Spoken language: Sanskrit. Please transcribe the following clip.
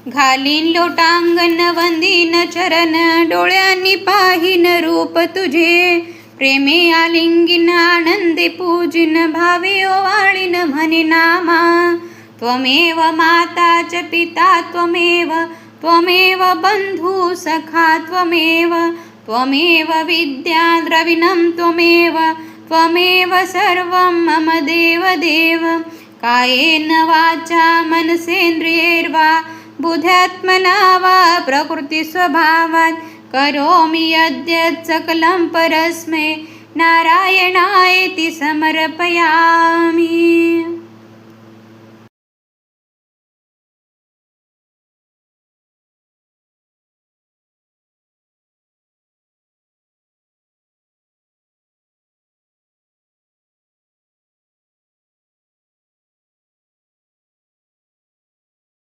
घालीन लोटांगण वंदीन चरण, डोळ्यांनी पाहीन रूप तुझे. प्रेमे आलिंगीन आनंदे पूजिन, भावे ओवाळीन म्हणे नामा. त्वमेव माता च पिता त्वमेव, त्वमेव बंधू सखा त्वमेव. त्वमेव विद्या द्रविणं त्वमेव, त्वमेव सर्वं मम देवदेव. कायेन वाचा मनसेन्द्रियैर्वा, बुद्ध्यात्मना वा प्रकृतिस्वभावात्. करोमि यद्यत् सकलं परस्मै, नारायणायेति समर्पयामि.